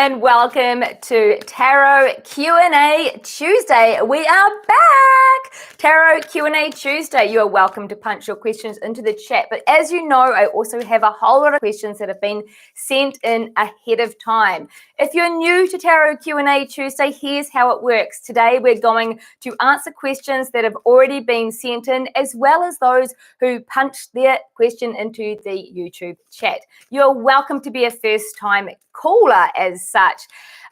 and welcome to Tarot Q&A Tuesday. We are back! Tarot Q&A Tuesday. You are welcome to punch your questions into the chat. But as you know, I also have a whole lot of questions that have been sent in ahead of time. If you're new to Tarot Q&A Tuesday, here's how it works. Today, we're going to answer questions that have already been sent in, as well as those who punched their question into the YouTube chat. You're welcome to be a first-time caller as such.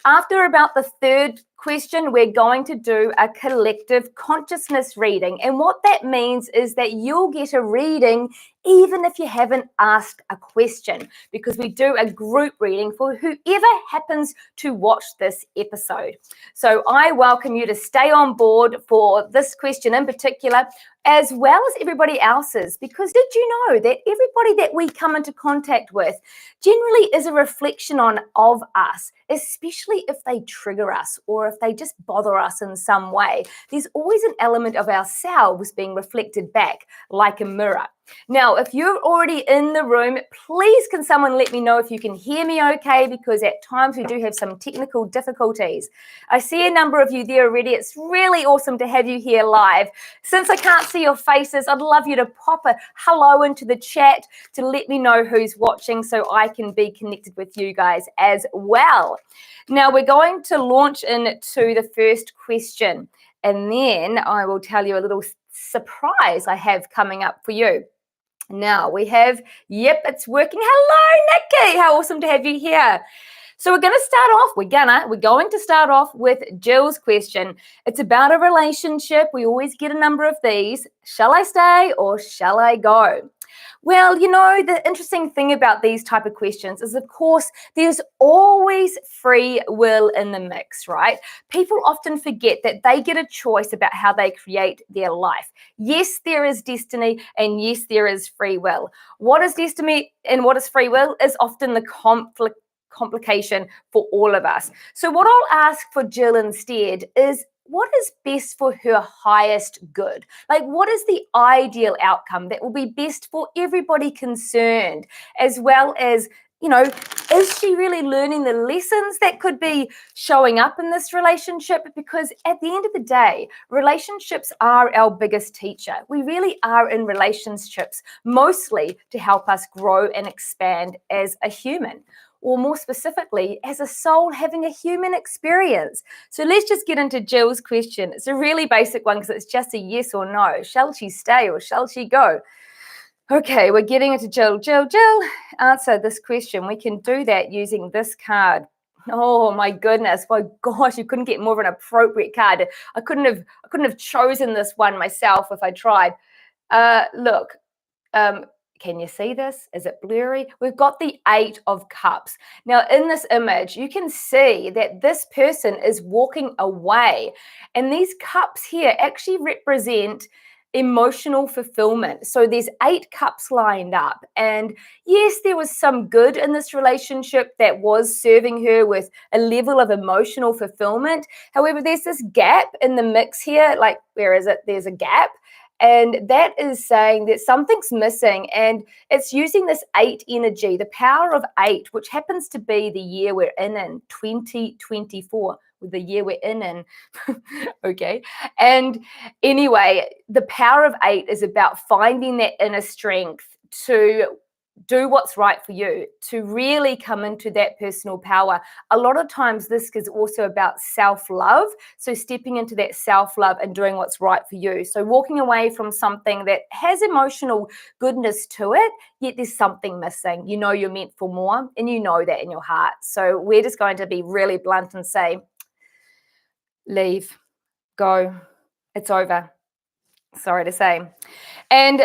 After about the third question, we're going to do a collective consciousness reading. And what that means is that you'll get a reading even if you haven't asked a question, because we do a group reading for whoever happens to watch this episode. So I welcome you to stay on board for this question in particular, as well as everybody else's, because did you know that everybody that we come into contact with generally is a reflection of us, especially if they trigger us or if they just bother us in some way. There's always an element of ourselves being reflected back like a mirror. Now, if you're already in the room, please can someone let me know if you can hear me okay, because at times we do have some technical difficulties. I see a number of you there already. It's really awesome to have you here live. Since I can't see your faces, I'd love you to pop a hello into the chat to let me know who's watching so I can be connected with you guys as well. Now, we're going to launch into the first question, and then I will tell you a little surprise I have coming up for you. Now we have, yep, it's working. Hello, Nikki. How awesome to have you here. So we're going to start off with Jill's question. It's about a relationship. We always get a number of these. Shall I stay or shall I go? Well, you know, the interesting thing about these type of questions is, of course, there's always free will in the mix, right? People often forget that they get a choice about how they create their life. Yes, there is destiny, and yes, there is free will. What is destiny and what is free will is often the complication for all of us. So what I'll ask for Jill instead is, what is best for her highest good? Like, what is the ideal outcome that will be best for everybody concerned, as well as, you know, is she really learning the lessons that could be showing up in this relationship? Because at the end of the day, relationships are our biggest teacher. We really are in relationships mostly to help us grow and expand as a human, or more specifically, as a soul having a human experience. So let's just get into Jill's question. It's a really basic one because it's just a yes or no. Shall she stay or shall she go? Okay, we're getting into Jill. Jill, answer this question. We can do that using this card. Oh my goodness. My gosh, you couldn't get more of an appropriate card. I couldn't have chosen this one myself if I tried. Look, can you see this? Is it blurry? We've got the 8 of Cups. Now, in this image, you can see that this person is walking away. And these cups here actually represent emotional fulfillment. So there's 8 cups lined up. And yes, there was some good in this relationship that was serving her with a level of emotional fulfillment. However, there's this gap in the mix here. Like, where is it? There's a gap. And that is saying that something's missing, and it's using this 8 energy, the power of 8, which happens to be the year we're in 2024, with the year we're in. Okay. And anyway, the power of 8 is about finding that inner strength to do what's right for you, to really come into that personal power. A lot of times this is also about self-love. So stepping into that self-love and doing what's right for you. So walking away from something that has emotional goodness to it, yet there's something missing. You know you're meant for more, and you know that in your heart. So we're just going to be really blunt and say, leave, go, it's over. Sorry to say. And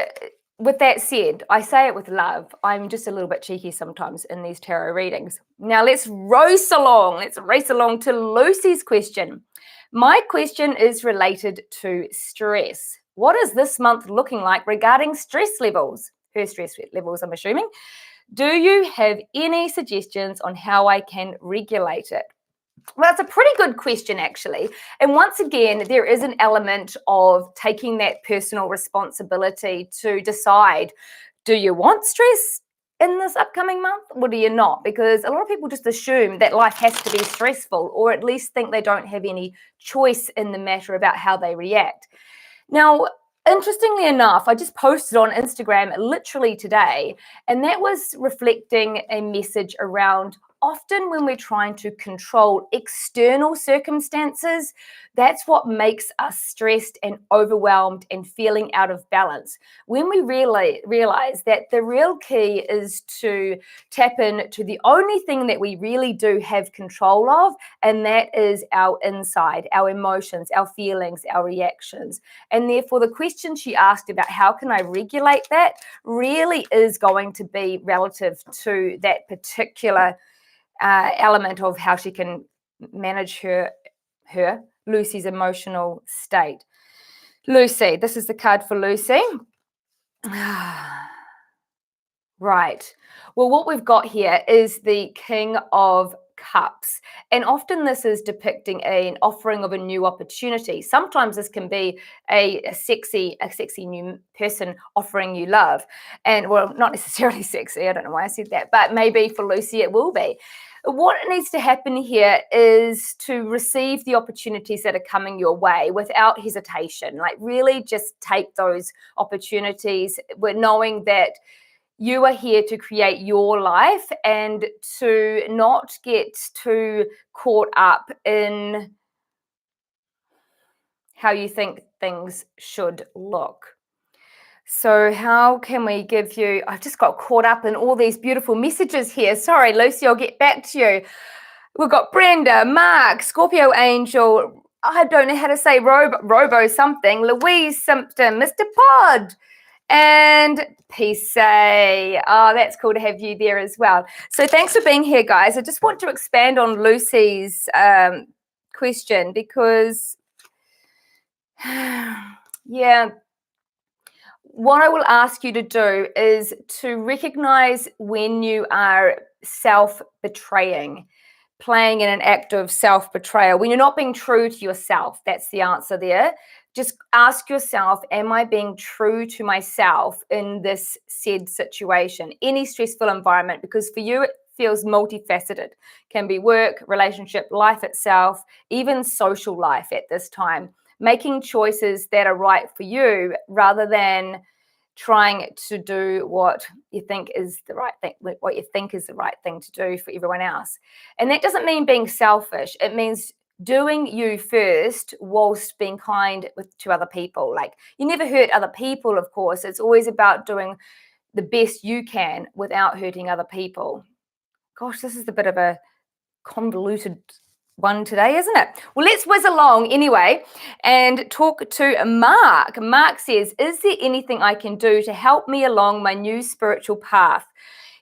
with that said, I say it with love. I'm just a little bit cheeky sometimes in these tarot readings. Now let's race along. Let's race along to Lucy's question. My question is related to stress. What is this month looking like regarding stress levels? Her stress levels, I'm assuming. Do you have any suggestions on how I can regulate it? Well, that's a pretty good question, actually. And once again, there is an element of taking that personal responsibility to decide, do you want stress in this upcoming month, or do you not? Because a lot of people just assume that life has to be stressful, or at least think they don't have any choice in the matter about how they react. Now, interestingly enough, I just posted on Instagram literally today, and that was reflecting a message around often when we're trying to control external circumstances, that's what makes us stressed and overwhelmed and feeling out of balance. When we realize that the real key is to tap into the only thing that we really do have control of, and that is our inside, our emotions, our feelings, our reactions. And therefore, the question she asked about how can I regulate that really is going to be relative to that particular element of how she can manage Lucy's emotional state. Lucy, this is the card for Lucy. Right. Well, what we've got here is the King of Cups. And often this is depicting an offering of a new opportunity. Sometimes this can be a sexy new person offering you love. And well, not necessarily sexy, I don't know why I said that, but maybe for Lucy it will be. What needs to happen here is to receive the opportunities that are coming your way without hesitation. Like really just take those opportunities with knowing that you are here to create your life and to not get too caught up in how you think things should look. So how can we give you, I've just got caught up in all these beautiful messages here. Sorry, Lucy, I'll get back to you. We've got Brenda, Mark, Scorpio Angel, I don't know how to say Robo something, Louise Simpson, Mr. Pod, and Peace. Oh, that's cool to have you there as well. So thanks for being here, guys. I just want to expand on Lucy's question because, yeah, what I will ask you to do is to recognize when you are self-betraying, playing in an act of self-betrayal, when you're not being true to yourself. That's the answer there. Just ask yourself, am I being true to myself in this said situation, any stressful environment? Because for you, it feels multifaceted. Can be work, relationship, life itself, even social life at this time. Making choices that are right for you rather than trying to do what you think is the right thing, what you think is the right thing to do for everyone else. And that doesn't mean being selfish. It means doing you first whilst being kind to other people. Like you never hurt other people, of course. It's always about doing the best you can without hurting other people. Gosh, this is a bit of a convoluted one today, isn't it? Well, let's whiz along anyway and talk to Mark. Mark says, is there anything I can do to help me along my new spiritual path?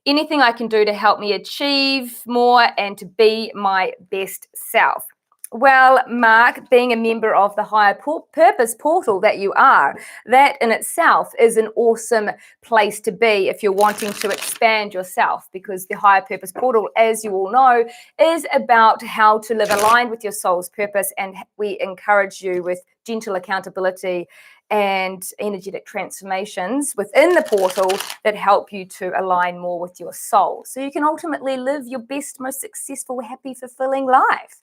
Anything I can do to help me achieve more and to be my best self? Well, Mark, being a member of the Higher Purpose portal that you are, that in itself is an awesome place to be if you're wanting to expand yourself, because the Higher Purpose portal, as you all know, is about how to live aligned with your soul's purpose, and we encourage you with gentle accountability and energetic transformations within the portal that help you to align more with your soul so you can ultimately live your best, most successful, happy, fulfilling life.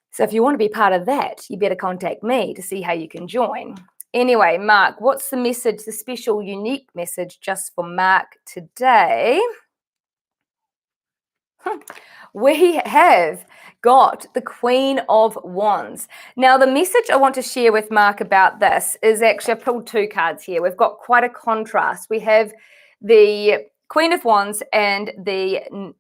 So if you want to be part of that, you better contact me to see how you can join. Anyway, Mark, what's the message, the special, unique message just for Mark today? We have got the Queen of Wands. Now, the message I want to share with Mark about this is actually, I've pulled two cards here. We've got quite a contrast. We have the Queen of Wands and the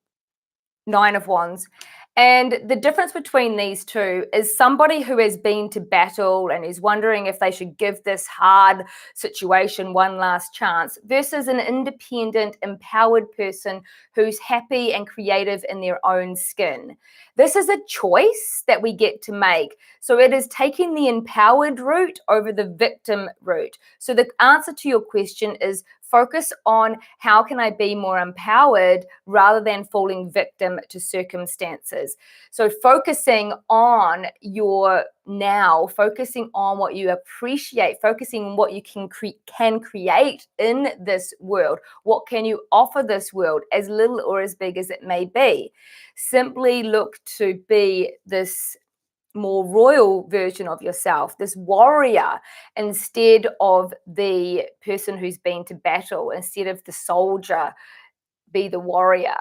Nine of Wands. And the difference between these two is somebody who has been to battle and is wondering if they should give this hard situation one last chance versus an independent, empowered person who's happy and creative in their own skin. This is a choice that we get to make. So it is taking the empowered route over the victim route. So the answer to your question is Focus on how can I be more empowered rather than falling victim to circumstances. So focusing on your now, focusing on what you appreciate, focusing on what you can create in this world. What can you offer this world, as little or as big as it may be? Simply look to be this more royal version of yourself, this warrior, instead of the person who's been to battle, instead of the soldier, be the warrior.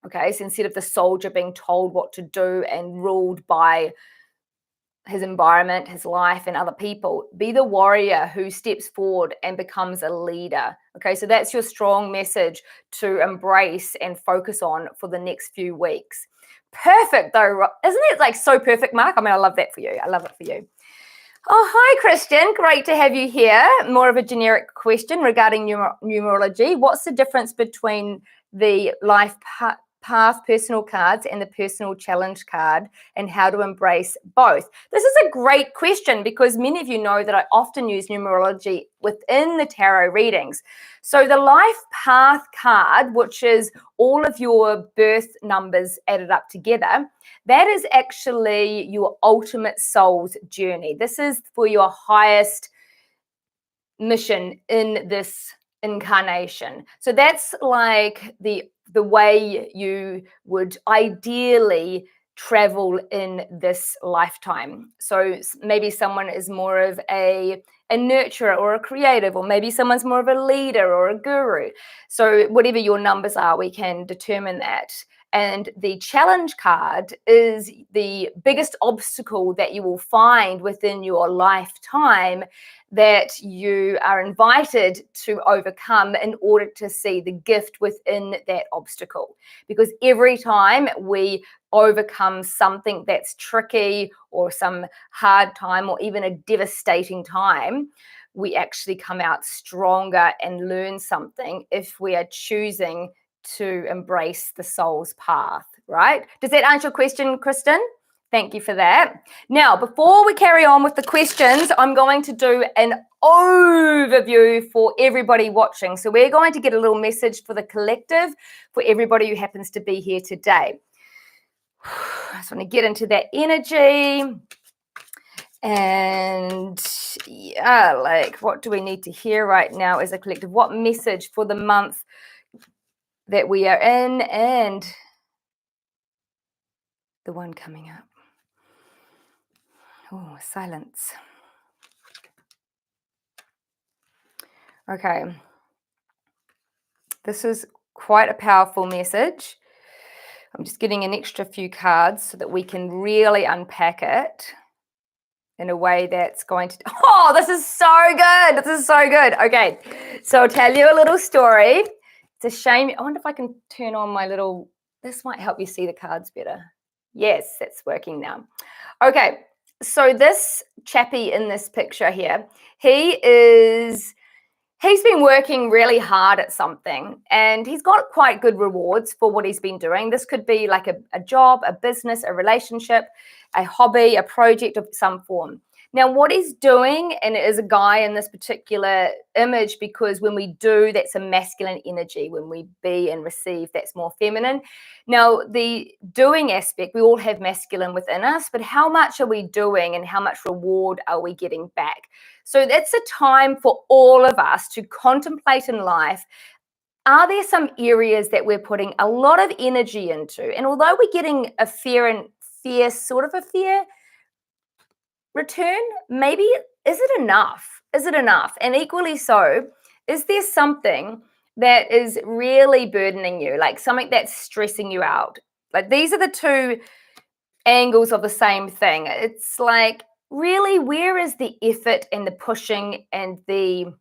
Okay, so instead of the soldier being told what to do and ruled by his environment, his life, and other people, be the warrior who steps forward and becomes a leader. Okay, so that's your strong message to embrace and focus on for the next few weeks. Perfect though, isn't it like so perfect, Mark? I mean, I love that for you. I love it for you. Oh, hi, Christian. Great to have you here. More of a generic question regarding numerology. What's the difference between the life path personal cards and the personal challenge card, and how to embrace both? This is a great question because many of you know that I often use numerology within the tarot readings. So the life path card, which is all of your birth numbers added up together, that is actually your ultimate soul's journey. This is for your highest mission in this incarnation. So that's like the way you would ideally travel in this lifetime. So maybe someone is more of a nurturer or a creative, or maybe someone's more of a leader or a guru. So whatever your numbers are, we can determine that. And the challenge card is the biggest obstacle that you will find within your lifetime that you are invited to overcome in order to see the gift within that obstacle. Because every time we overcome something that's tricky or some hard time or even a devastating time, we actually come out stronger and learn something if we are choosing to embrace the soul's path, right? Does that answer your question, Kristen? Thank you for that. Now, before we carry on with the questions, I'm going to do an overview for everybody watching. So we're going to get a little message for the collective, for everybody who happens to be here today. I just want to get into that energy. And yeah, like, what do we need to hear right now as a collective? What message for the month that we are in and the one coming up? Oh, silence. Okay. This is quite a powerful message. I'm just getting an extra few cards so that we can really unpack it in a way that's going to... Oh, this is so good. This is so good. Okay. So I'll tell you a little story. It's a shame. I wonder if I can turn on my little... This might help you see the cards better. Yes, that's working now. Okay. So this chappie in this picture here, he's been working really hard at something and he's got quite good rewards for what he's been doing. This could be like a job, a business, a relationship, a hobby, a project of some form. Now, what he's doing, and it is a guy in this particular image, because when we do, that's a masculine energy. When we be and receive, that's more feminine. Now, the doing aspect, we all have masculine within us, but how much are we doing and how much reward are we getting back? So that's a time for all of us to contemplate in life. Are there some areas that we're putting a lot of energy into? And although we're getting a fair return, maybe, is it enough? Is it enough? And equally so, is there something that is really burdening you, like something that's stressing you out? Like, these are the two angles of the same thing. It's like, really, where is the effort and the pushing and the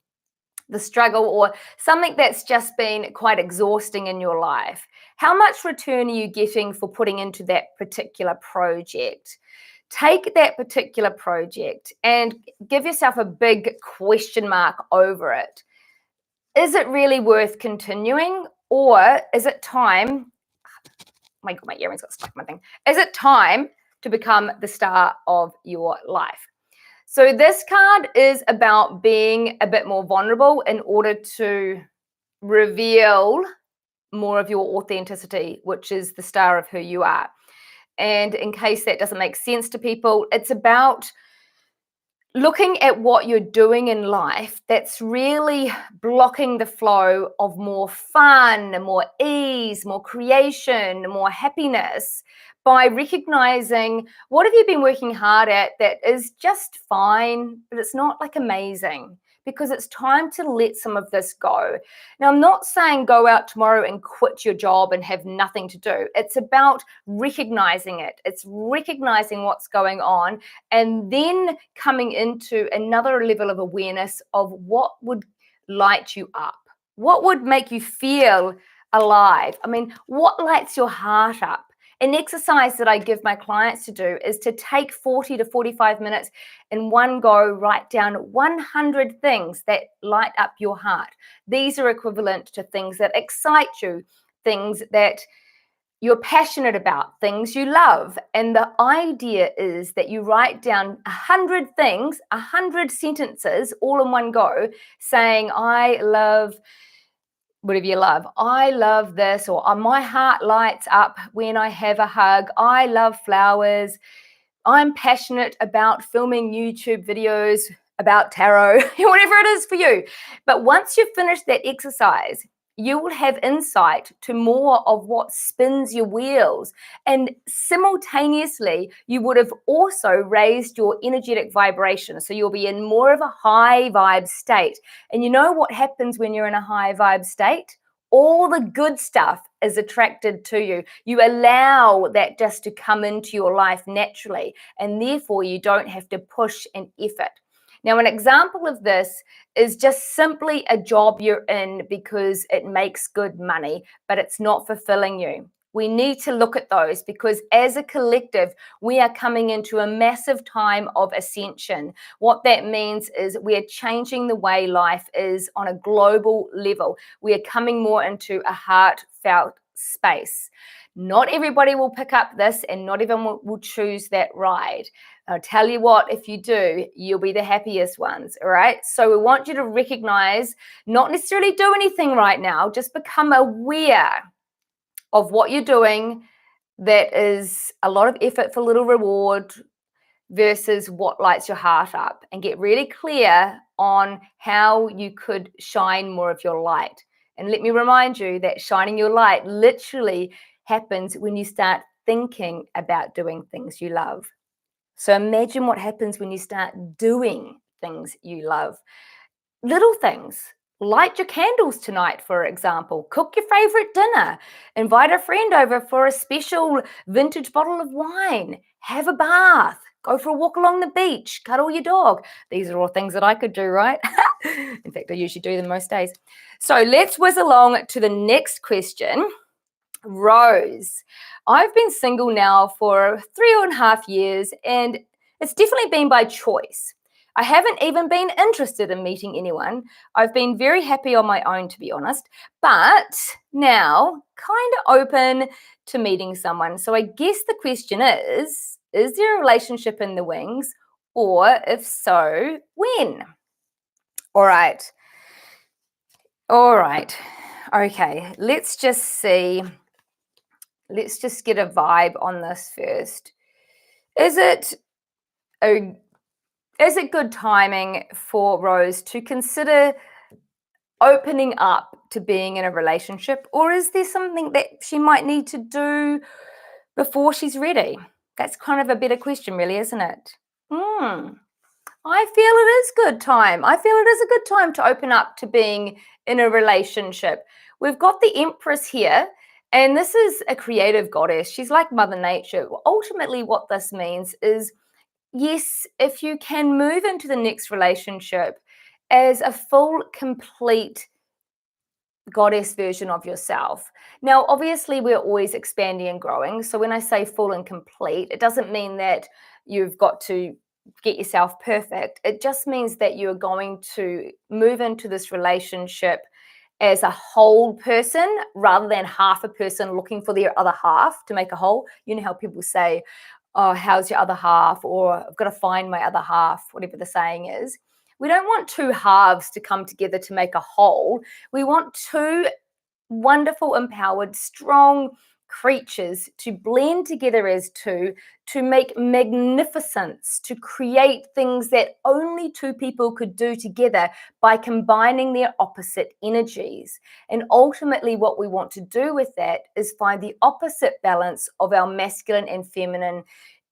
struggle, or something that's just been quite exhausting in your life? How much return are you getting for putting into that particular project? Take that particular project and give yourself a big question mark over it. Is it really worth continuing, or is it time? My God, my earrings got stuck in my thing. Is it time to become the star of your life? So this card is about being a bit more vulnerable in order to reveal more of your authenticity, which is the star of who you are. And in case that doesn't make sense to people, it's about looking at what you're doing in life that's really blocking the flow of more fun, more ease, more creation, more happiness, by recognizing what have you been working hard at that is just fine, but it's not like amazing, because it's time to let some of this go. Now, I'm not saying go out tomorrow and quit your job and have nothing to do. It's about recognizing it. It's recognizing what's going on and then coming into another level of awareness of what would light you up, what would make you feel alive. I mean, what lights your heart up? An exercise that I give my clients to do is to take 40 to 45 minutes in one go, write down 100 things that light up your heart. These are equivalent to things that excite you, things that you're passionate about, things you love. And the idea is that you write down 100 things, 100 sentences all in one go, saying, I love whatever you love. I love this, or my heart lights up when I have a hug. I love flowers. I'm passionate about filming YouTube videos about tarot, whatever it is for you. But once you've finished that exercise, you will have insight to more of what spins your wheels. And simultaneously, you would have also raised your energetic vibration. So you'll be in more of a high vibe state. And you know what happens when you're in a high vibe state? All the good stuff is attracted to you. You allow that just to come into your life naturally, and therefore you don't have to push an effort. Now, an example of this is just simply a job you're in because it makes good money, but it's not fulfilling you. We need to look at those, because as a collective, we are coming into a massive time of ascension. What that means is we are changing the way life is on a global level. We are coming more into a heartfelt space. Not everybody will pick up this, and not everyone will choose that ride. I'll tell you what, if you do, you'll be the happiest ones, all right? So we want you to recognize, not necessarily do anything right now, just become aware of what you're doing that is a lot of effort for little reward versus what lights your heart up, and get really clear on how you could shine more of your light. And let me remind you that shining your light literally happens when you start thinking about doing things you love. So imagine what happens when you start doing things you love. Little things. Light your candles tonight, for example. Cook your favorite dinner. Invite a friend over for a special vintage bottle of wine. Have a bath. Go for a walk along the beach. Cuddle your dog. These are all things that I could do, right? In fact, I usually do them most days. So let's whiz along to the next question. Rose, I've been single now for 3.5 years, and it's definitely been by choice. I haven't even been interested in meeting anyone. I've been very happy on my own, to be honest, but now kind of open to meeting someone. So I guess the question is there a relationship in the wings? Or if so, when? All right. Okay, let's just see. Let's just get a vibe on this first. Is it good timing for Rose to consider opening up to being in a relationship, or is there something that she might need to do before she's ready? That's kind of a better question, really, isn't it? I feel it is good time. I feel it is a good time to open up to being in a relationship. We've got the Empress here, and this is a creative goddess. She's like Mother Nature. Ultimately, what this means is, yes, if you can move into the next relationship as a full, complete goddess version of yourself. Now, obviously, we're always expanding and growing. So when I say full and complete, it doesn't mean that you've got to get yourself perfect. It just means that you're going to move into this relationship as a whole person rather than half a person looking for their other half to make a whole. You know how people say, oh, how's your other half? Or I've got to find my other half, whatever the saying is. We don't want two halves to come together to make a whole. We want two wonderful, empowered, strong creatures to blend together as two, to make magnificence, to create things that only two people could do together by combining their opposite energies. And ultimately, what we want to do with that is find the opposite balance of our masculine and feminine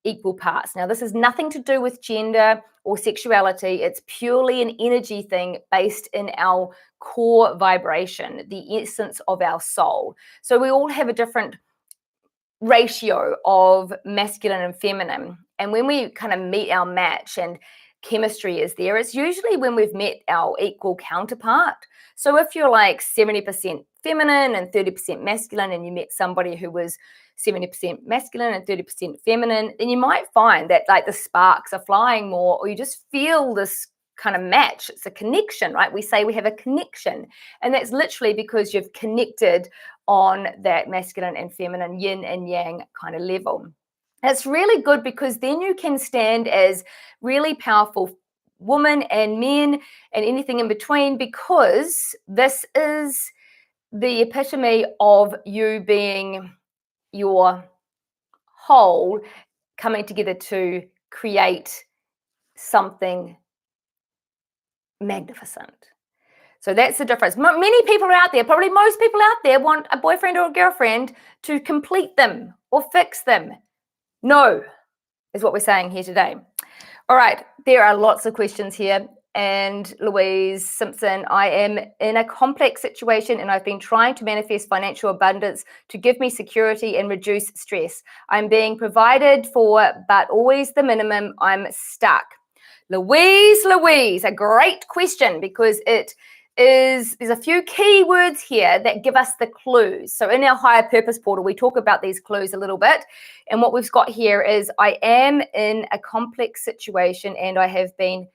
equal parts. Now, this has nothing to do with gender or sexuality. It's purely an energy thing based in our core vibration, the essence of our soul. So we all have a different ratio of masculine and feminine. And when we kind of meet our match and chemistry is there, it's usually when we've met our equal counterpart. So if you're like 70% feminine and 30% masculine, and you met somebody who was 70% masculine and 30% feminine, then you might find that like the sparks are flying more, or you just feel this kind of match. It's a connection, right? We say we have a connection, and that's literally because you've connected on that masculine and feminine, yin and yang kind of level. It's really good because then you can stand as really powerful women and men and anything in between, because this is the epitome of you being your whole coming together to create something magnificent. So that's the difference. Many people are out there, probably most people out there, want a boyfriend or a girlfriend to complete them or fix them. No, is what we're saying here today. All right, there are lots of questions here. And Louise Simpson, I am in a complex situation and I've been trying to manifest financial abundance to give me security and reduce stress. I'm being provided for, but always the minimum. I'm stuck. Louise, a great question, because there's a few key words here that give us the clues. So in our higher purpose portal, we talk about these clues a little bit. And what we've got here is, I am in a complex situation and I have been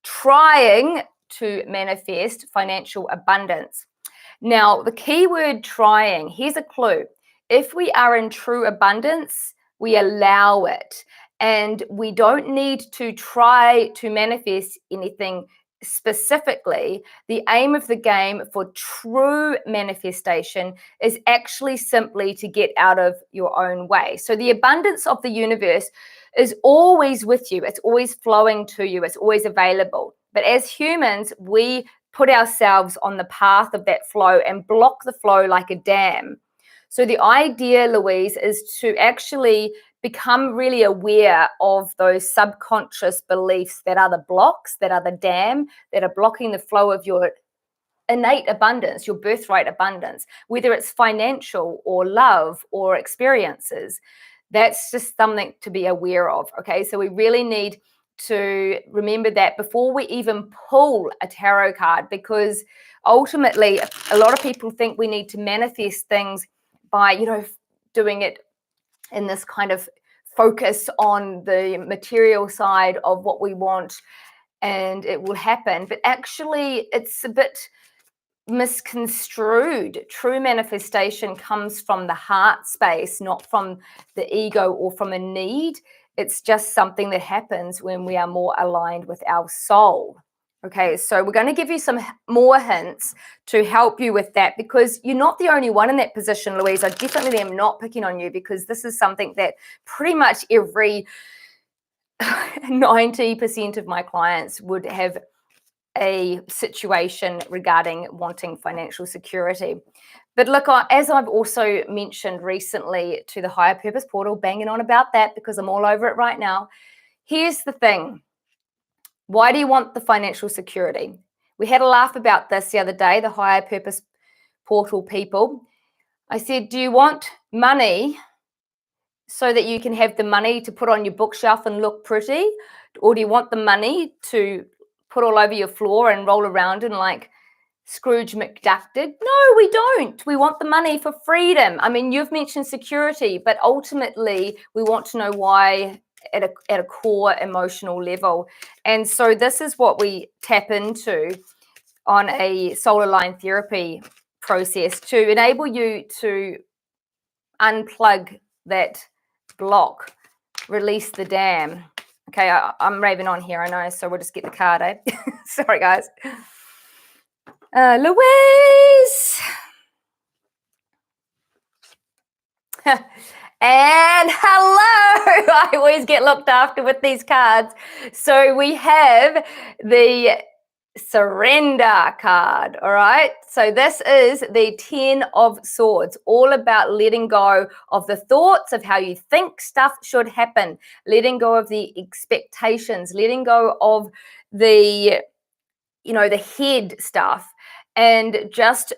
trying to manifest financial abundance. Now, the key word trying, here's a clue. If we are in true abundance, we allow it. And we don't need to try to manifest anything specifically. The aim of the game for true manifestation is actually simply to get out of your own way. So the abundance of the universe is always with you. It's always flowing to you. It's always available. But as humans, we put ourselves on the path of that flow and block the flow like a dam. So the idea, Louise, is to actually become really aware of those subconscious beliefs that are the blocks, that are the dam, that are blocking the flow of your innate abundance, your birthright abundance, whether it's financial or love or experiences. That's just something to be aware of, okay? So we really need to remember that before we even pull a tarot card, because ultimately a lot of people think we need to manifest things by, doing it in this kind of focus on the material side of what we want and it will happen. But actually, it's a bit misconstrued. True manifestation comes from the heart space, not from the ego or from a need. It's just something that happens when we are more aligned with our soul. Okay, so we're going to give you some more hints to help you with that, because you're not the only one in that position, Louise. I definitely am not picking on you, because this is something that pretty much every 90% of my clients would have a situation regarding wanting financial security. But look, as I've also mentioned recently to the Higher Purpose Portal, banging on about that because I'm all over it right now. Here's the thing. Why do you want the financial security? We had a laugh about this the other day, the Higher Purpose Portal people. I said, do you want money so that you can have the money to put on your bookshelf and look pretty? Or do you want the money to put all over your floor and roll around in like Scrooge McDuck did? No, we don't. We want the money for freedom. I mean, you've mentioned security, but ultimately we want to know why at a core emotional level. And so this is what we tap into on a solar line therapy process to enable you to unplug that block, release the dam, Okay, I'm raving on here, I know, so we'll just get the card, eh? Sorry, guys. Louise! And hello! I always get looked after with these cards. So we have the surrender card, all right? So this is the 10 of Swords, all about letting go of the thoughts of how you think stuff should happen, letting go of the expectations, letting go of the, the head stuff, and just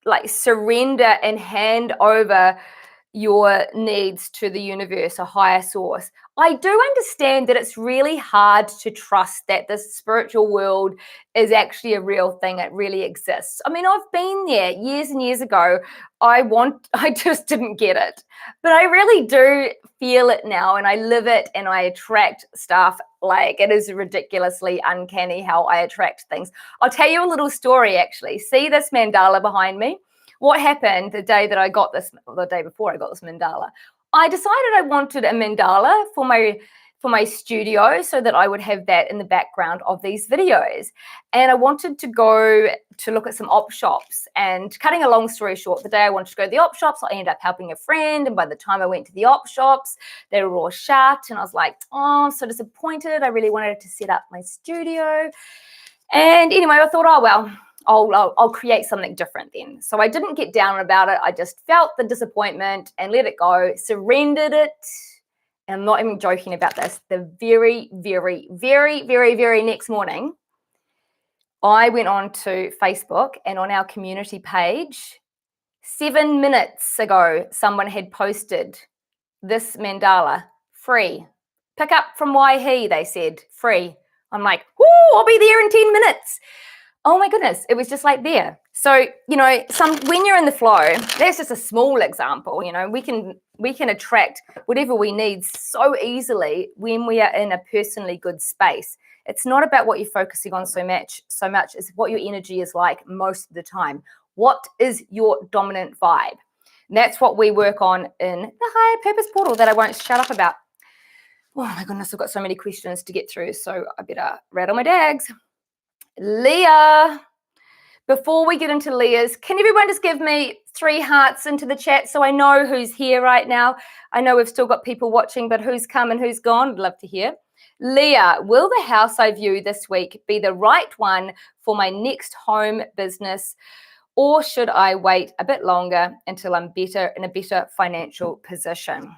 like surrender and hand over your needs to the universe, a higher source. I do understand that it's really hard to trust that the spiritual world is actually a real thing. It really exists. I mean, I've been there years and years ago. I just didn't get it. But I really do feel it now, and I live it, and I attract stuff. Like, it is ridiculously uncanny how I attract things. I'll tell you a little story, actually. See this mandala behind me? What happened the day that I got this, the day before I got this mandala? I decided I wanted a mandala for my studio so that I would have that in the background of these videos. And I wanted to go to look at some op shops. And cutting a long story short, the day I wanted to go to the op shops, I ended up helping a friend. And by the time I went to the op shops, they were all shut. And I was like, oh, I'm so disappointed. I really wanted to set up my studio. And anyway, I thought, oh, well, I'll create something different then. So I didn't get down about it. I just felt the disappointment and let it go, surrendered it. And I'm not even joking about this. The very, very, very, very, very next morning, I went on to Facebook, and on our community page, 7 minutes ago, someone had posted this mandala, free. Pick up from Waihi, they said, free. I'm like, whoo, I'll be there in 10 minutes. Oh my goodness, it was just like there. So, when you're in the flow, that's just a small example. We can attract whatever we need so easily when we are in a personally good space. It's not about what you're focusing on so much as what your energy is like most of the time. What is your dominant vibe? And that's what we work on in the higher purpose portal that I won't shut up about. Oh my goodness, I've got so many questions to get through, so I better rattle my dags. Leah, before we get into Leah's, can everyone just give me 3 hearts into the chat so I know who's here right now? I know we've still got people watching, but who's come and who's gone? I'd love to hear. Leah, will the house I view this week be the right one for my next home business, or should I wait a bit longer until I'm in a better financial position?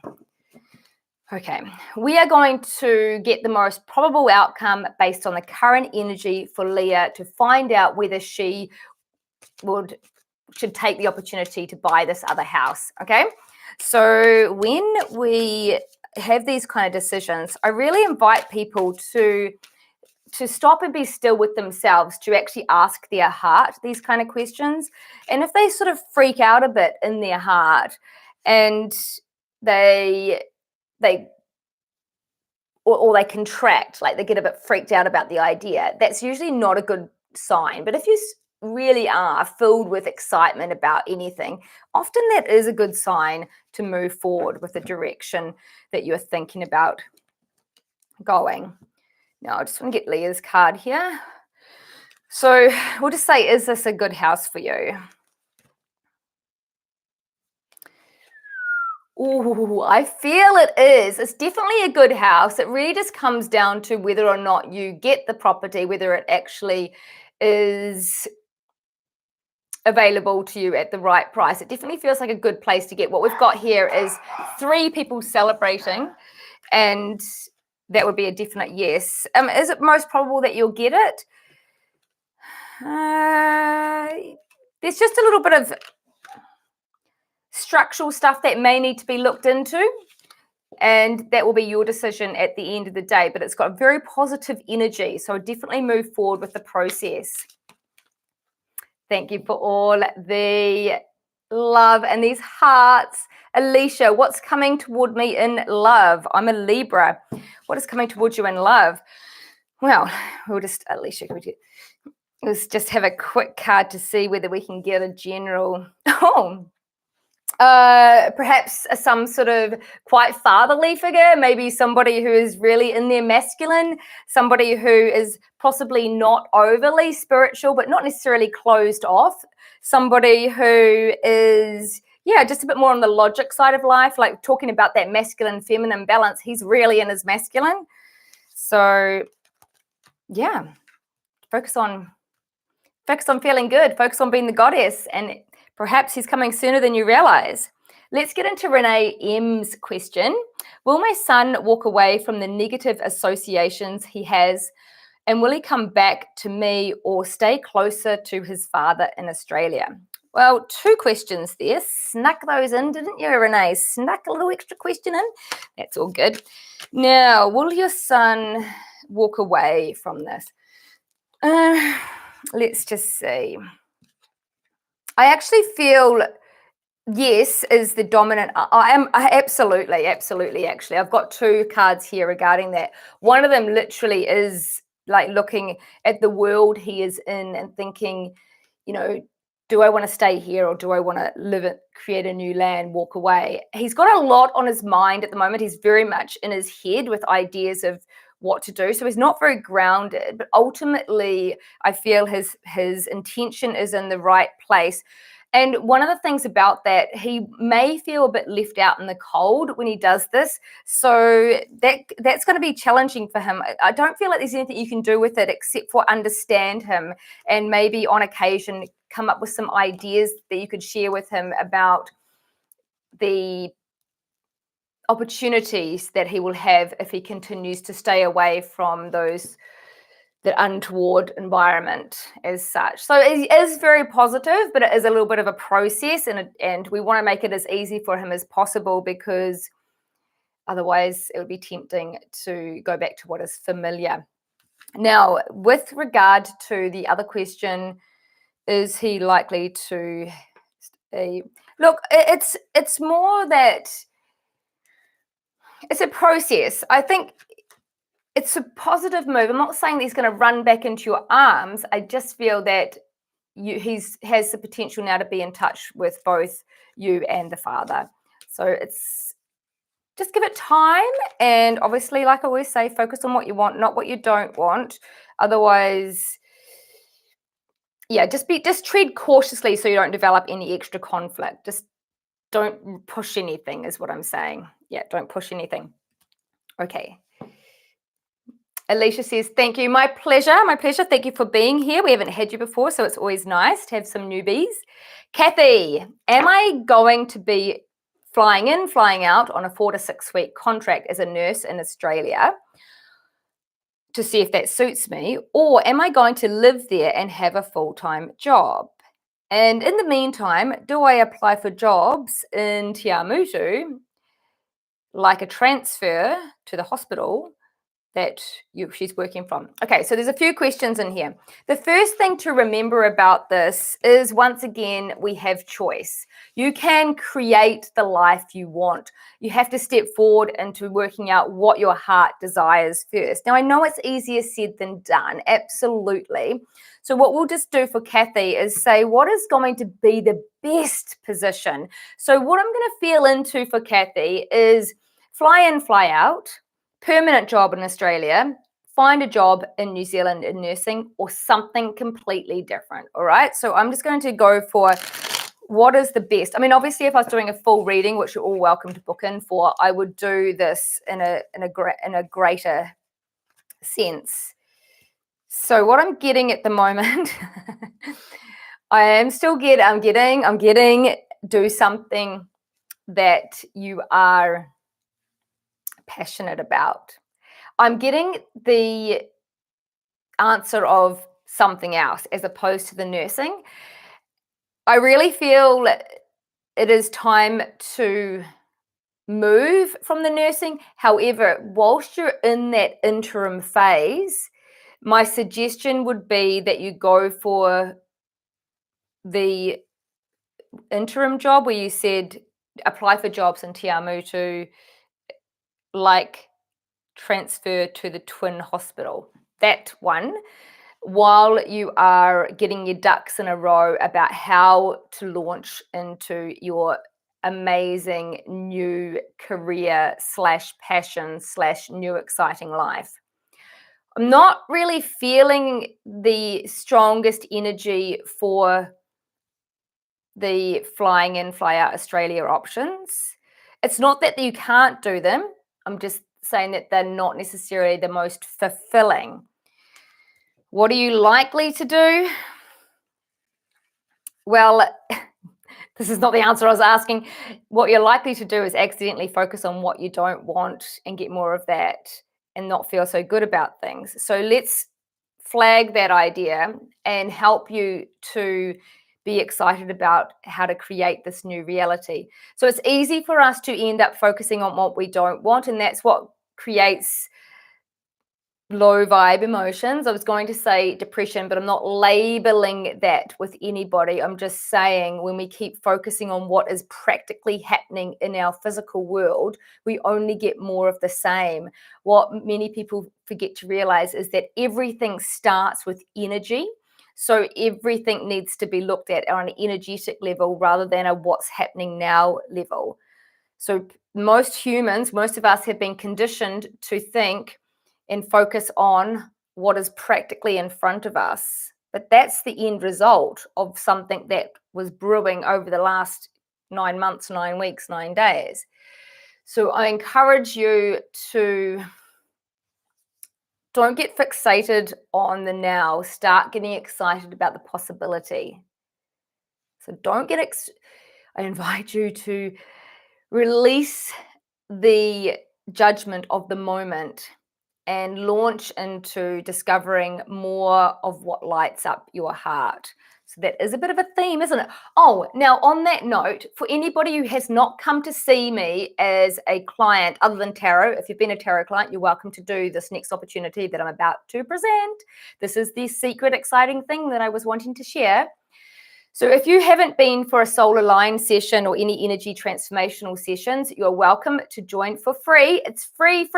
Okay, we are going to get the most probable outcome based on the current energy for Leah to find out whether she should take the opportunity to buy this other house, okay? So when we have these kind of decisions, I really invite people to stop and be still with themselves, to actually ask their heart these kind of questions. And if they sort of freak out a bit in their heart and they contract, like they get a bit freaked out about the idea, that's usually not a good sign. But if you really are filled with excitement about anything, often that is a good sign to move forward with the direction that you're thinking about going. Now, I just want to get Leah's card here. So we'll just say, is this a good house for you? Ooh, I feel it is. It's definitely a good house. It really just comes down to whether or not you get the property, whether it actually is available to you at the right price. It definitely feels like a good place to get. What we've got here is 3 people celebrating, and that would be a definite yes. Is it most probable that you'll get it? There's just a little bit of structural stuff that may need to be looked into, and that will be your decision at the end of the day, but it's got very positive energy, so definitely move forward with the process. Thank you for all the love and these hearts. Alicia, what's coming toward me in love? I'm a Libra. What is coming towards you in love? Well, we'll just, Alicia, let's just have a quick card to see whether we can get a general. Oh, Perhaps some sort of quite fatherly figure, maybe somebody who is really in their masculine, somebody who is possibly not overly spiritual, but not necessarily closed off, somebody who is, yeah, just a bit more on the logic side of life, like talking about that masculine feminine balance. He's really in his masculine. So yeah, focus on feeling good, focus on being the goddess, and perhaps he's coming sooner than you realize. Let's get into Renee M's question. Will my son walk away from the negative associations he has, and will he come back to me or stay closer to his father in Australia? Well, 2 questions there. Snuck those in, didn't you, Renee? Snuck a little extra question in. That's all good. Now, will your son walk away from this? Let's just see. I actually feel yes is the dominant. I absolutely actually. I've got 2 cards here regarding that. One of them literally is like looking at the world he is in and thinking, you know, do I want to stay here or do I want to live it, create a new land, walk away? He's got a lot on his mind at the moment. He's very much in his head with ideas of what to do. So he's not very grounded, but ultimately I feel his intention is in the right place. And one of the things about that, he may feel a bit left out in the cold when he does this. So that's going to be challenging for him. I don't feel like there's anything you can do with it except for understand him and maybe on occasion come up with some ideas that you could share with him about the opportunities that he will have if he continues to stay away from that untoward environment as such. So it is very positive, but it is a little bit of a process, and we want to make it as easy for him as possible, because otherwise it would be tempting to go back to what is familiar. Now, with regard to the other question, is he likely to stay? Look, it's more that it's a process. I think it's a positive move. I'm not saying that he's going to run back into your arms. I just feel that he has the potential now to be in touch with both you and the father. So it's just give it time, and obviously, like I always say, focus on what you want, not what you don't want. Otherwise, yeah, just tread cautiously so you don't develop any extra conflict. Just don't push anything is what I'm saying. Yeah, don't push anything. Okay. Alicia says, thank you. My pleasure. My pleasure. Thank you for being here. We haven't had you before, so it's always nice to have some newbies. Kathy, am I going to be flying in, flying out on a 4 to 6 week contract as a nurse in Australia to see if that suits me, or am I going to live there and have a full-time job? And in the meantime, do I apply for jobs in Te Awamutu, like a transfer to the hospital that she's working from? Okay, so there's a few questions in here. The first thing to remember about this is, once again, we have choice. You can create the life you want. You have to step forward into working out what your heart desires first. Now, I know it's easier said than done, absolutely. So what we'll just do for Kathy is say, what is going to be the best position? So what I'm going to feel into for Kathy is fly in, fly out, permanent job in Australia, find a job in New Zealand in nursing, or something completely different. All right. So I'm just going to go for what is the best. I mean, obviously, if I was doing a full reading, which you're all welcome to book in for, I would do this in a greater sense. So what I'm getting at the moment, I'm getting do something that you are passionate about. I'm getting the answer of something else as opposed to the nursing. I really feel it is time to move from the nursing. However, whilst you're in that interim phase, my suggestion would be that you go for the interim job where you said apply for jobs in Te Awamutu, like transfer to the twin hospital. That one, while you are getting your ducks in a row about how to launch into your amazing new career / passion / new exciting life. I'm not really feeling the strongest energy for the flying in, fly out Australia options. It's not that you can't do them. I'm just saying that they're not necessarily the most fulfilling. What are you likely to do? Well, this is not the answer I was asking. What you're likely to do is accidentally focus on what you don't want and get more of that and not feel so good about things. So let's flag that idea and help you to be excited about how to create this new reality. So it's easy for us to end up focusing on what we don't want, and that's what creates low vibe emotions. I was going to say depression, but I'm not labeling that with anybody. I'm just saying when we keep focusing on what is practically happening in our physical world, we only get more of the same. What many people forget to realize is that everything starts with energy. So everything needs to be looked at on an energetic level rather than a what's happening now level. So most humans, most of us have been conditioned to think and focus on what is practically in front of us. But that's the end result of something that was brewing over the last 9 months, 9 weeks, 9 days. So I encourage you to don't get fixated on the now. Start getting excited about the possibility. So don't get I invite you to release the judgment of the moment and launch into discovering more of what lights up your heart. So that is a bit of a theme, isn't it? Oh, now on that note, for anybody who has not come to see me as a client other than tarot, if you've been a tarot client, you're welcome to do this next opportunity that I'm about to present. This is the secret exciting thing that I was wanting to share. So if you haven't been for a solar line session or any energy transformational sessions, you're welcome to join for free. It's free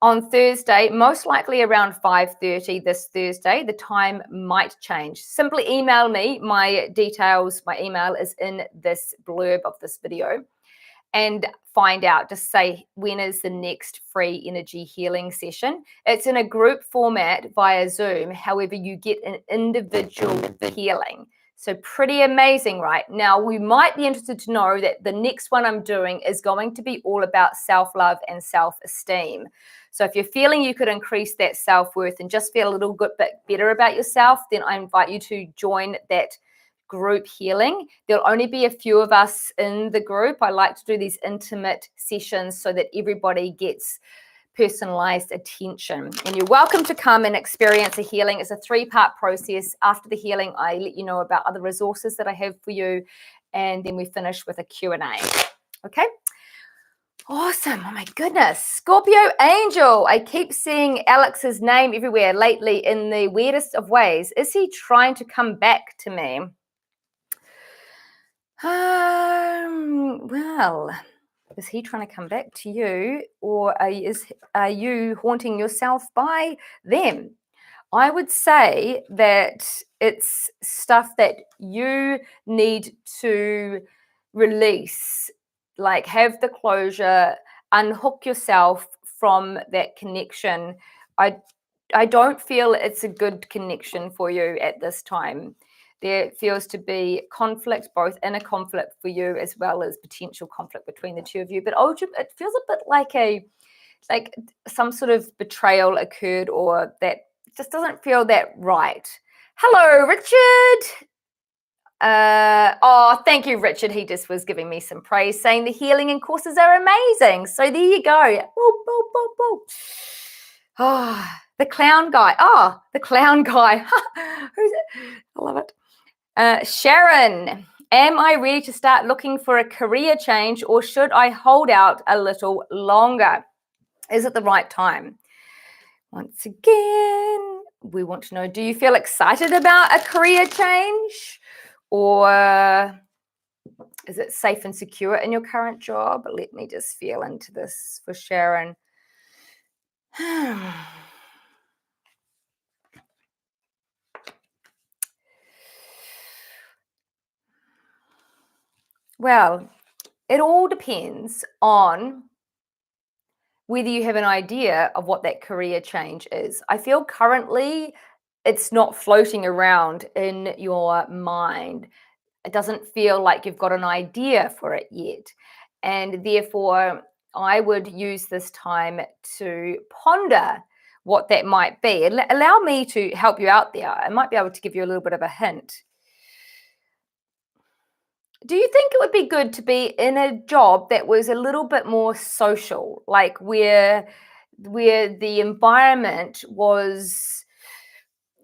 on Thursday, most likely around 5:30 this Thursday. The time might change. Simply email me. My details, my email is in this blurb of this video, and find out. Just say, when is the next free energy healing session? It's in a group format via Zoom. However, you get an individual healing. So pretty amazing, right? Now, we might be interested to know that the next one I'm doing is going to be all about self-love and self-esteem. So if you're feeling you could increase that self-worth and just feel a little bit better about yourself, then I invite you to join that group healing. There'll only be a few of us in the group. I like to do these intimate sessions so that everybody gets personalized attention. And you're welcome to come and experience a healing. It's a 3-part process. After the healing, I let you know about other resources that I have for you, and then we finish with a Q&A. Okay? Awesome. Oh my goodness. Scorpio Angel. I keep seeing Alex's name everywhere lately in the weirdest of ways. Is he trying to come back to me? Well, is he trying to come back to you, or are you haunting yourself by them? I would say that it's stuff that you need to release, like have the closure, unhook yourself from that connection. I don't feel it's a good connection for you at this time. There feels to be conflict, both inner conflict for you as well as potential conflict between the two of you. But it feels a bit like some sort of betrayal occurred, or that just doesn't feel that right. Hello, Richard. Oh, thank you, Richard. He just was giving me some praise, saying the healing and courses are amazing. So there you go. Boop, boop, boop, boop. Oh, the clown guy. Oh, the clown guy. Who's it? I love it. Sharon, am I ready to start looking for a career change, or should I hold out a little longer? Is it the right time? Once again, we want to know, do you feel excited about a career change, or is it safe and secure in your current job? Let me just feel into this for Sharon. Well, it all depends on whether you have an idea of what that career change is. I feel currently it's not floating around in your mind. It doesn't feel like you've got an idea for it yet. And therefore, I would use this time to ponder what that might be. Allow me to help you out there. I might be able to give you a little bit of a hint. Do you think it would be good to be in a job that was a little bit more social, like where the environment was,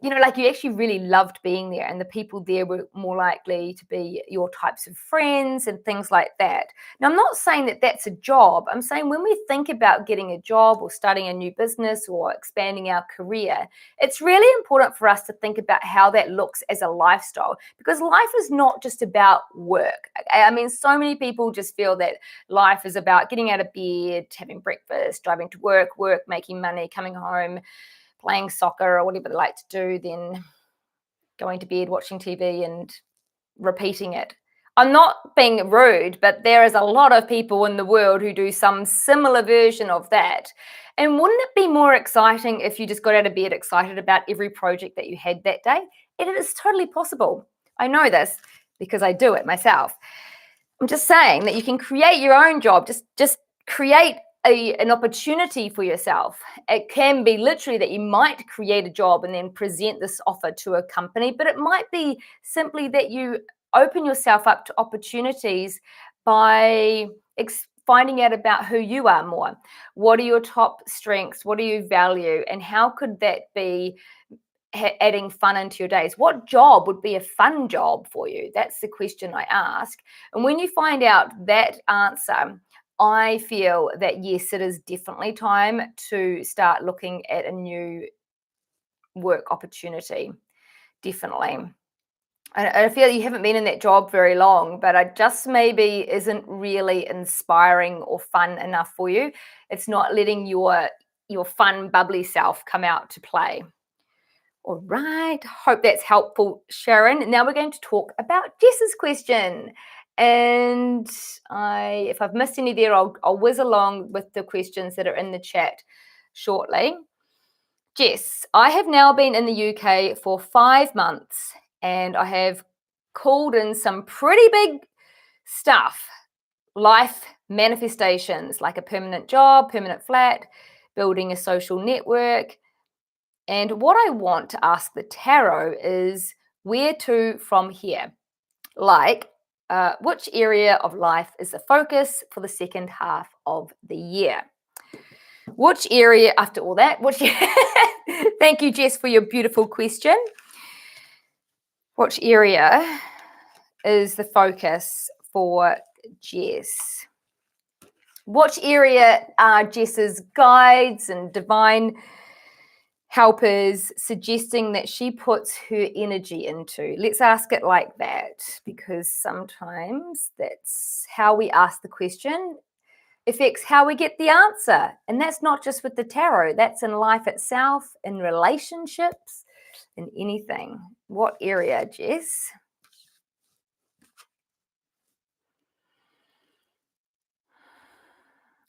like you actually really loved being there and the people there were more likely to be your types of friends and things like that? Now, I'm not saying that that's a job. I'm saying when we think about getting a job or starting a new business or expanding our career, it's really important for us to think about how that looks as a lifestyle, because life is not just about work. I mean, so many people just feel that life is about getting out of bed, having breakfast, driving to work, making money, coming home, playing soccer or whatever they like to do, then going to bed, watching TV and repeating it. I'm not being rude, but there is a lot of people in the world who do some similar version of that. And wouldn't it be more exciting if you just got out of bed excited about every project that you had that day? It is totally possible. I know this because I do it myself. I'm just saying that you can create your own job. Just create an opportunity for yourself. It can be literally that you might create a job and then present this offer to a company, but it might be simply that you open yourself up to opportunities by finding out about who you are more. What are your top strengths? What do you value? And how could that be adding fun into your days? What job would be a fun job for you? That's the question I ask. And when you find out that answer, I feel that yes, it is definitely time to start looking at a new work opportunity. Definitely. I feel you haven't been in that job very long, but it just maybe isn't really inspiring or fun enough for you. It's not letting your fun, bubbly self come out to play. All right, hope that's helpful, Sharon. Now we're going to talk about Jess's question. And if I've missed any there, I'll whiz along with the questions that are in the chat shortly. Jess, I have now been in the UK for 5 months and I have called in some pretty big stuff, life manifestations like a permanent job, permanent flat, building a social network. And what I want to ask the tarot is where to from here? Like, which area of life is the focus for the second half of the year? Which area, after all that, thank you, Jess, for your beautiful question. Which area is the focus for Jess? Which area are Jess's guides and divine helpers suggesting that she puts her energy into? Let's ask it like that, because sometimes that's how we ask the question affects how we get the answer. And that's not just with the tarot, that's in life itself, in relationships, in anything. What area, Jess?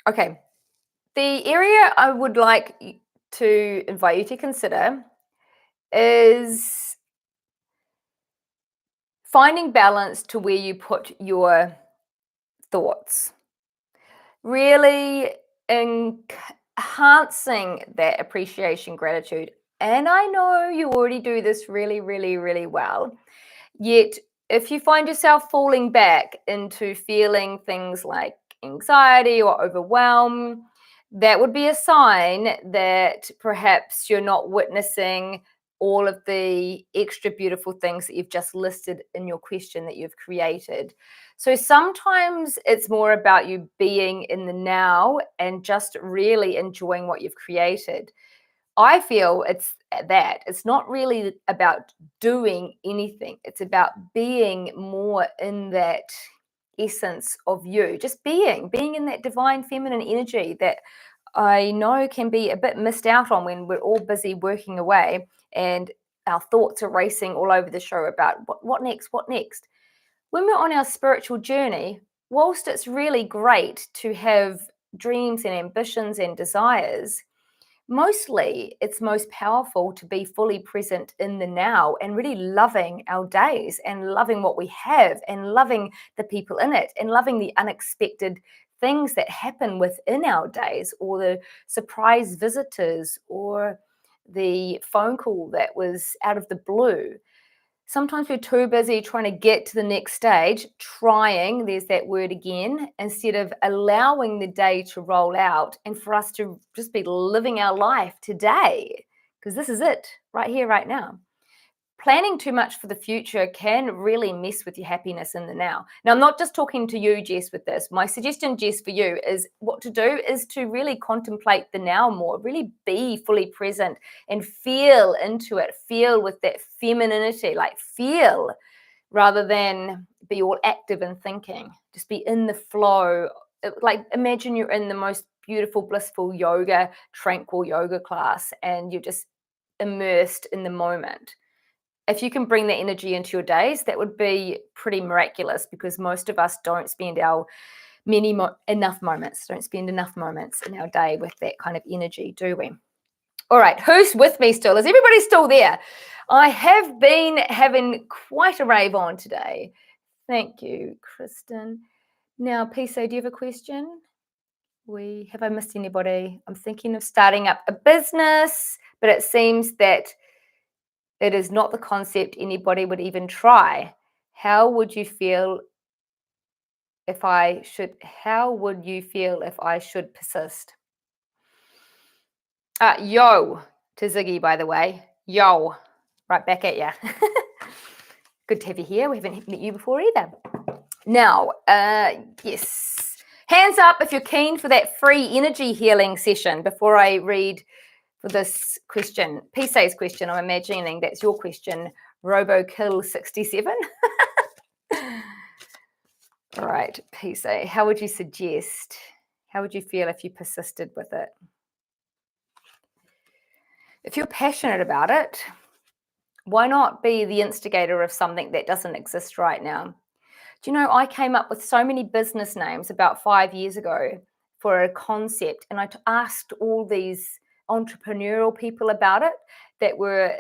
Okay, the area I would like to invite you to consider is finding balance to where you put your thoughts. Really enhancing that appreciation, gratitude. And I know you already do this really, really, really well. Yet, if you find yourself falling back into feeling things like anxiety or overwhelm, that would be a sign that perhaps you're not witnessing all of the extra beautiful things that you've just listed in your question that you've created. So sometimes it's more about you being in the now and just really enjoying what you've created. I feel it's not really about doing anything. It's about being more in that essence of you, just being in that divine feminine energy that I know can be a bit missed out on when we're all busy working away and our thoughts are racing all over the show about what next. When we're on our spiritual journey, whilst it's really great to have dreams and ambitions and desires, mostly it's most powerful to be fully present in the now and really loving our days and loving what we have and loving the people in it and loving the unexpected things that happen within our days, or the surprise visitors, or the phone call that was out of the blue. Sometimes we're too busy trying to get to the next stage, there's that word again, instead of allowing the day to roll out and for us to just be living our life today, because this is it, right here, right now. Planning too much for the future can really mess with your happiness in the now. Now, I'm not just talking to you, Jess, with this. My suggestion, Jess, for you is what to do is to really contemplate the now more, really be fully present and feel into it, feel with that femininity, like feel rather than be all active and thinking. Just be in the flow. Like imagine you're in the most beautiful, blissful yoga, tranquil yoga class, and you're just immersed in the moment. If you can bring that energy into your days, that would be pretty miraculous, because most of us don't spend enough moments in our day with that kind of energy, do we? All right, who's with me still? Is everybody still there? I have been having quite a rave on today. Thank you, Kristen. Now, Piso, do you have a question? Have I missed anybody? I'm thinking of starting up a business, but it seems that it is not the concept anybody would even try. How would you feel if I should persist? Yo to Ziggy, by the way. Yo. Right back at you. Good to have you here. We haven't met you before either. Now, yes. Hands up if you're keen for that free energy healing session before I read for this question. Pisay's question, I'm imagining that's your question. RoboKill67. All right, Pisay, how would you suggest? How would you feel if you persisted with it? If you're passionate about it, why not be the instigator of something that doesn't exist right now? Do you know, I came up with so many business names about 5 years ago for a concept, and I asked all these entrepreneurial people about it that were,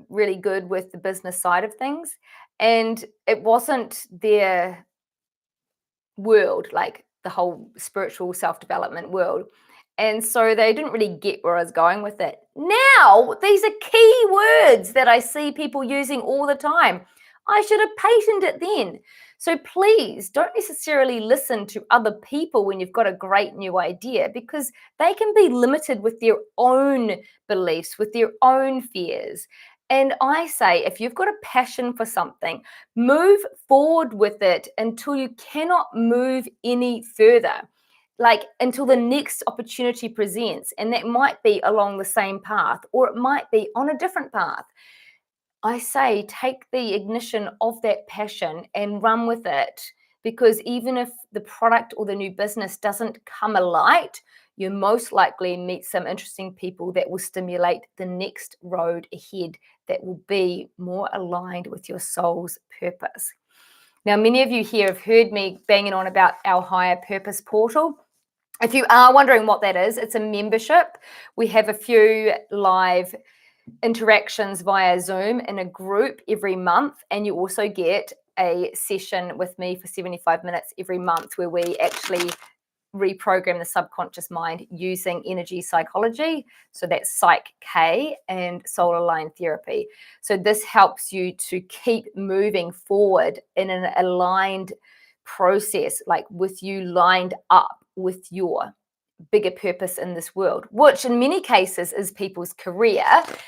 really good with the business side of things, and it wasn't their world, like the whole spiritual self-development world. And so they didn't really get where I was going with it. Now, these are key words that I see people using all the time. I should have patented it then. So please don't necessarily listen to other people when you've got a great new idea, because they can be limited with their own beliefs, with their own fears. And I say, if you've got a passion for something, move forward with it until you cannot move any further, like until the next opportunity presents. And that might be along the same path, or it might be on a different path. I say, take the ignition of that passion and run with it, because even if the product or the new business doesn't come alight, you most likely meet some interesting people that will stimulate the next road ahead that will be more aligned with your soul's purpose. Now, many of you here have heard me banging on about our higher purpose portal. If you are wondering what that is, it's a membership. We have a few live interactions via Zoom in a group every month, and you also get a session with me for 75 minutes every month where we actually reprogram the subconscious mind using energy psychology. So that's Psych K and solar line therapy. So this helps you to keep moving forward in an aligned process, like with you lined up with your bigger purpose in this world, which in many cases is people's career.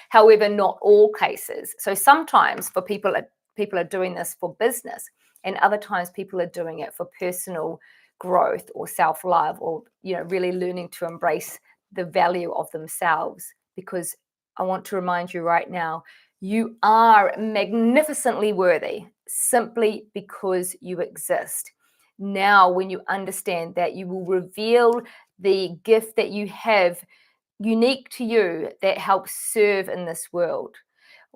However, not all cases. So sometimes for people are doing this for business, and other times people are doing it for personal growth or self-love, or really learning to embrace the value of themselves. Because I want to remind you right now, you are magnificently worthy simply because you exist. Now, when you understand that, you will reveal the gift that you have unique to you that helps serve in this world.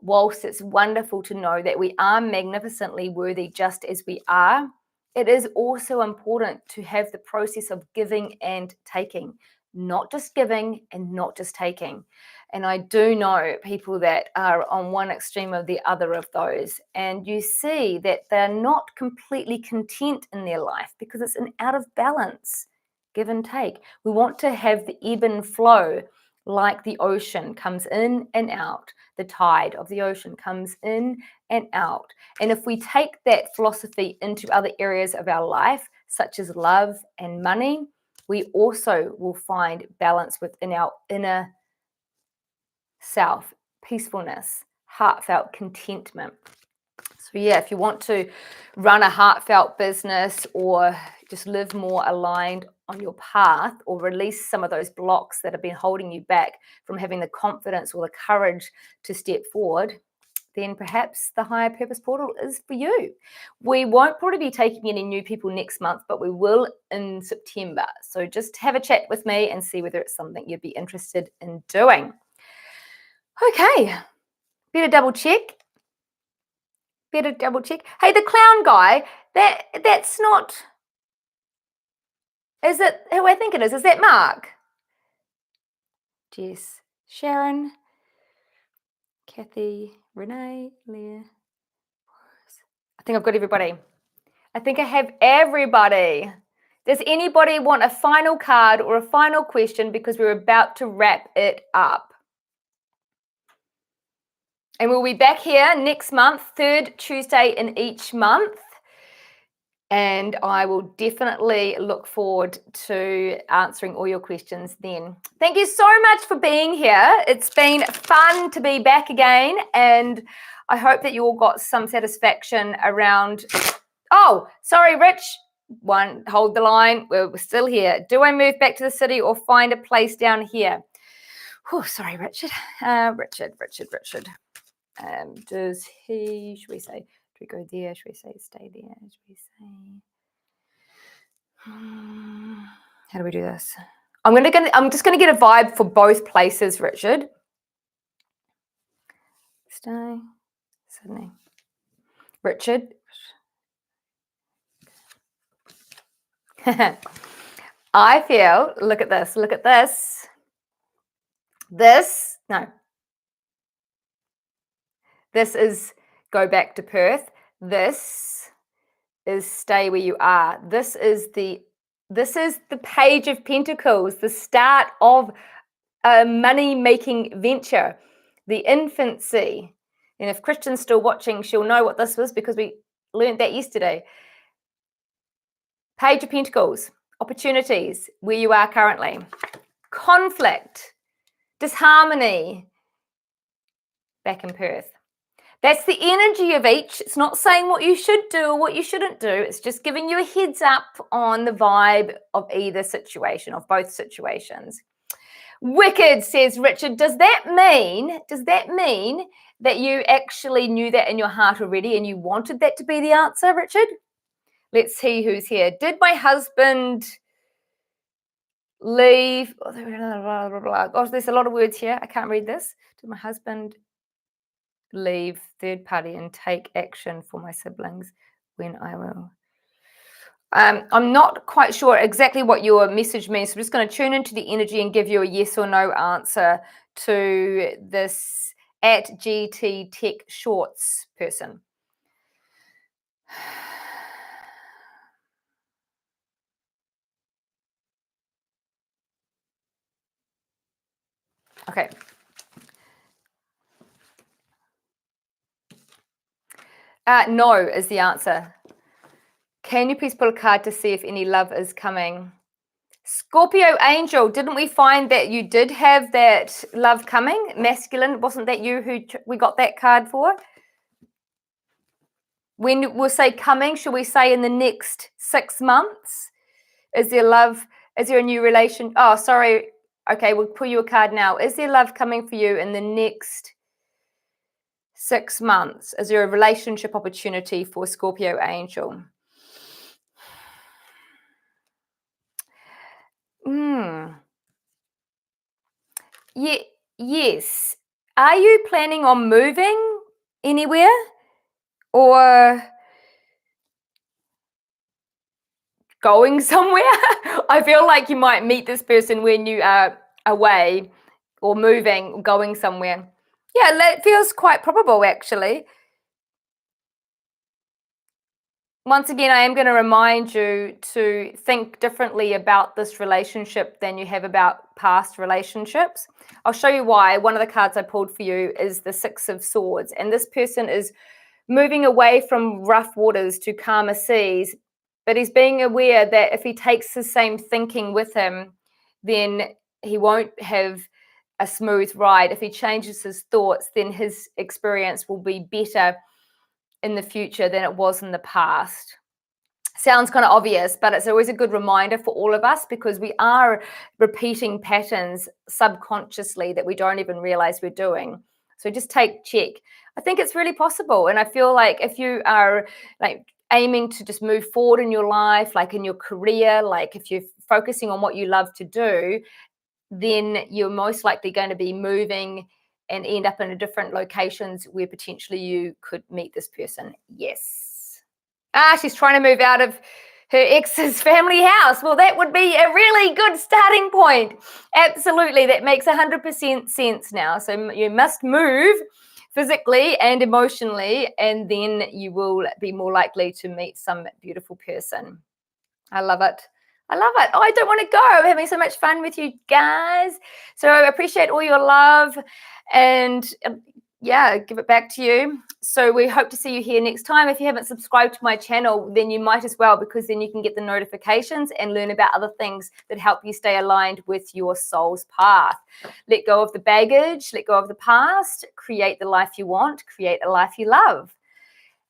whilst it's wonderful to know that we are magnificently worthy just as we are, it is also important to have the process of giving and taking, not just giving and not just taking. And I do know people that are on one extreme or the other of those, and you see that they're not completely content in their life because it's an out of balance, give and take. We want to have the ebb and flow, like the ocean comes in and out. The tide of the ocean comes in and out. And if we take that philosophy into other areas of our life, such as love and money, we also will find balance within our inner self, peacefulness, heartfelt contentment. So yeah, if you want to run a heartfelt business or just live more aligned on your path, or release some of those blocks that have been holding you back from having the confidence or the courage to step forward, then perhaps the Higher Purpose Portal is for you. We won't probably be taking any new people next month, but we will in September. So just have a chat with me and see whether it's something you'd be interested in doing. Okay, better double check. Hey, the clown guy, that's not... Is it who I think it is? Is that Mark? Jess, Sharon, Kathy, Renee, Leah. I think I've got everybody. I think I have everybody. Does anybody want a final card or a final question, because we're about to wrap it up? And we'll be back here next month, third Tuesday in each month. And I will definitely look forward to answering all your questions then. Thank you so much for being here. It's been fun to be back again. And I hope that you all got some satisfaction around... Oh, sorry, Rich. Hold the line. We're still here. Do I move back to the city or find a place down here? Oh, sorry, Richard. Richard. Does he... Should we say... we go there? Should we say stay there? Should we say... How do we do this? I'm just gonna get a vibe for both places, Richard. Stay, Sydney. Richard. I feel, look at this. This is go back to Perth. This is stay where you are. This is the Page of Pentacles, the start of a money-making venture, the infancy. And if Christian's still watching, she'll know what this was because we learned that yesterday. Page of Pentacles, opportunities, where you are currently. Conflict, disharmony, back in Perth. That's the energy of each. It's not saying what you should do or what you shouldn't do. It's just giving you a heads up on the vibe of either situation, of both situations. Wicked, says Richard. Does that mean that you actually knew that in your heart already and you wanted that to be the answer, Richard? Let's see who's here. Did my husband leave? Oh, there's a lot of words here. I can't read this. Did my husband leave third party and take action for my siblings when I will? I'm not quite sure exactly what your message means. So I'm just going to tune into the energy and give you a yes or no answer to this at GT Tech Shorts person. Okay. No is the answer. Can you please pull a card to see if any love is coming? Scorpio Angel, didn't we find that you did have that love coming? Masculine, wasn't that you who we got that card for? When we'll say coming, should we say in the next 6 months? Is there love? Is there a new relation? Oh, sorry. Okay, we'll pull you a card now. Is there love coming for you in the next 6 months? Is there a relationship opportunity for Scorpio Angel? Yeah, yes. Are you planning on moving anywhere, or going somewhere. I feel like you might meet this person when you are away or moving, going somewhere. Yeah, that feels quite probable actually. Once again, I am going to remind you to think differently about this relationship than you have about past relationships. I'll show you why. One of the cards I pulled for you is the Six of Swords, and this person is moving away from rough waters to calmer seas, but he's being aware that if he takes the same thinking with him, then he won't have a smooth ride. If he changes his thoughts, then his experience will be better in the future than it was in the past. Sounds kind of obvious, but it's always a good reminder for all of us because we are repeating patterns subconsciously that we don't even realize we're doing. So just take check. I think it's really possible. And I feel like if you are like aiming to just move forward in your life, like in your career, like if you're focusing on what you love to do, then you're most likely going to be moving and end up in different locations where potentially you could meet this person. Yes. She's trying to move out of her ex's family house. Well, that would be a really good starting point. Absolutely. That makes 100% sense now. So you must move physically and emotionally, and then you will be more likely to meet some beautiful person. I love it. I love it. Oh, I don't want to go. I'm having so much fun with you guys. So I appreciate all your love, and yeah, give it back to you. So we hope to see you here next time. If you haven't subscribed to my channel, then you might as well, because then you can get the notifications and learn about other things that help you stay aligned with your soul's path. Let go of the baggage, let go of the past, create the life you want, create a life you love.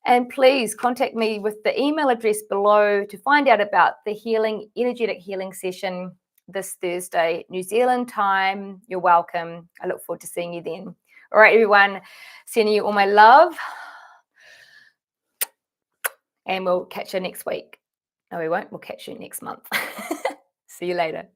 And please contact me with the email address below to find out about the energetic healing session this Thursday, New Zealand time. You're welcome. I look forward to seeing you then. All right, everyone, sending you all my love. And we'll catch you next week. No, we won't. We'll catch you next month. See you later.